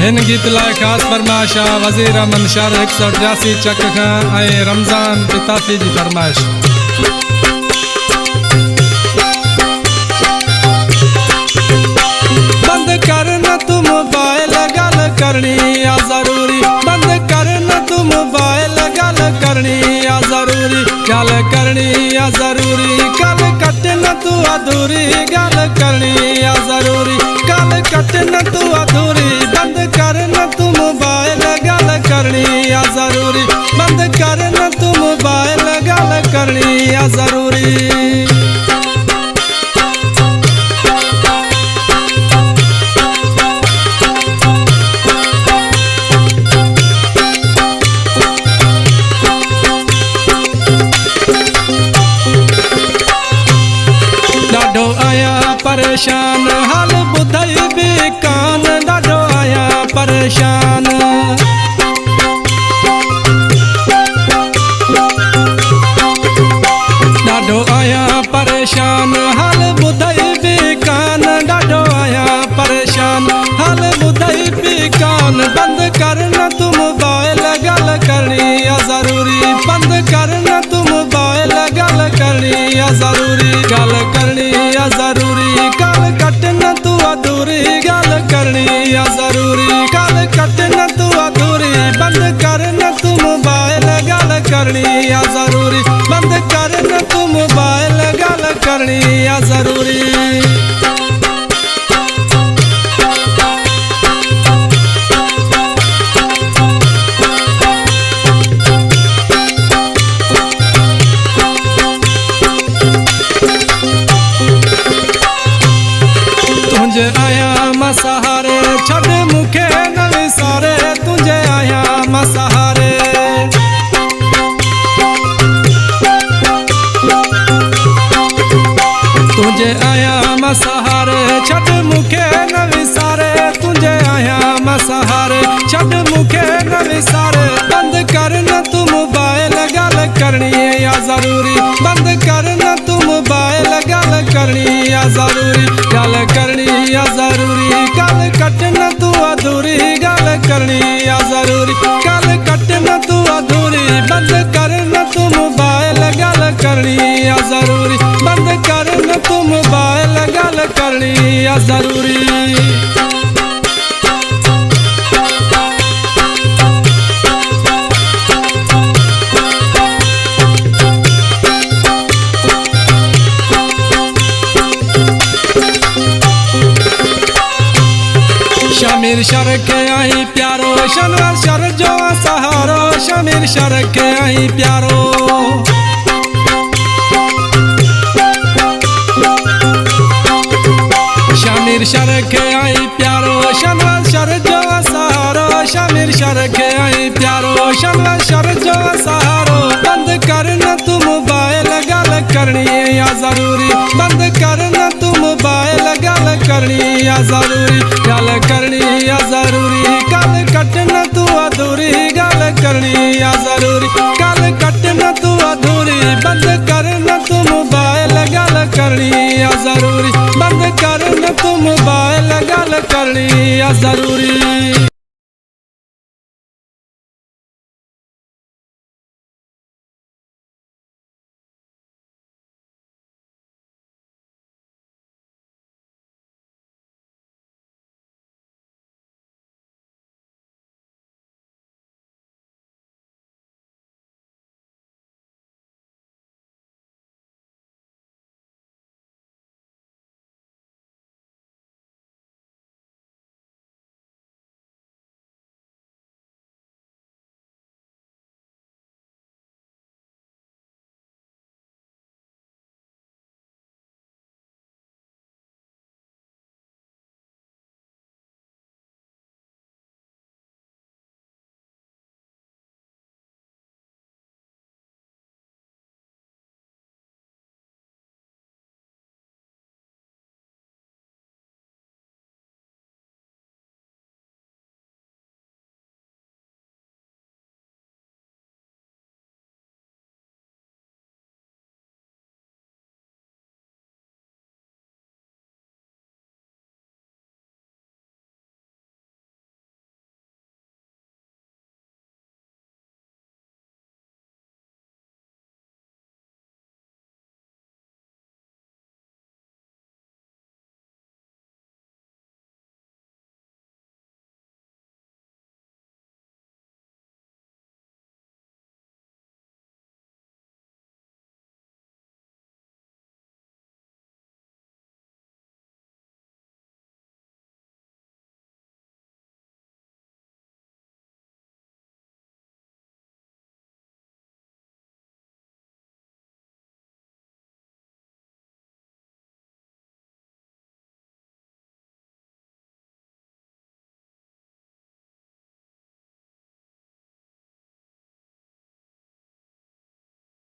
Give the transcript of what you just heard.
इन गीत लाए खास फरमाइश वज़ीर अमन शहर 183 चक खां रमज़ान पिताफी जी फरमाइश। बंद कर न तू मोबाइल गल करनी आ जरूरी, बंद कर न तू मोबाइल गल करनी आ जरूरी, गल करनी आ जरूरी, गल कट न तू अधूरी, गल करनी आ जरूरी, गल कट न तू अधूरी। बंद कर न तू मोबाइल गल करनी आ जरूरी, बंद कर न तू मोबाइल गल करनी आ जरूरी। डाढो आया परेशान हाल बुधई भी कान, डाढो आया परेशान। डाढो आया परेशान हाल बुधई भी कान, डाढो आया परेशान हाल बुधई भी कान। बंद कर न तू मोबाइल गल करनी आ जरूरी, बंद कर न तू मोबाइल गल करनी आ जरूरी, गल करनी आ जरूरी, गल कट न तू अधूरी, गल करनी आ जरूरी, गल कट न तू अधूरी। बंद कर न तू मोबाइल गल करनी आ जरूरी, बंद कर न तू मोबाइल गल करनी आ जरूरी। तुझे आया मसहारे छड़ मुखे न विसारे, तुझे आया मसहारे। तुझे आया मसहारे छड़ मुखे न विसारे, तुझे आया मसहारे छड़ मुखे न विसारे। बंद कर न तू मोबाइल गल करनी आ जरूरी, बंद कर न तू मोबाइल गल करनी आ जरूरी, गल करनी आ जरूरी, गल कट न तू अधूरी, गल करनी आ जरूरी, गल कट न तू अधूरी। बंद कर न तू मोबाइल गल करनी आ जरूरी, बंद कर न तू मोबाइल गल करनी आ जरूरी। शमीर शर के आई प्यारो शनवर शर जो सहारो, शमीर शर के आई प्यारो। शमीर शर के आई प्यारो शनवर शर जो सहारो, शमीर शर के आई प्यारो शनवर शर जो सहारो। बंद कर न तू मोबाइल गल करनी आ जरूरी, बंद कर न तू मोबाइल गल करनी आ जरूरी, गल करनी आ जरूरी, गल कट न तू अधूरी, गल करनी आ जरूरी, गल कट न तू अधूरी। बंद कर न तू मोबाइल गल करनी आ जरूरी, बंद कर न तू मोबाइल गल करनी आ जरूरी।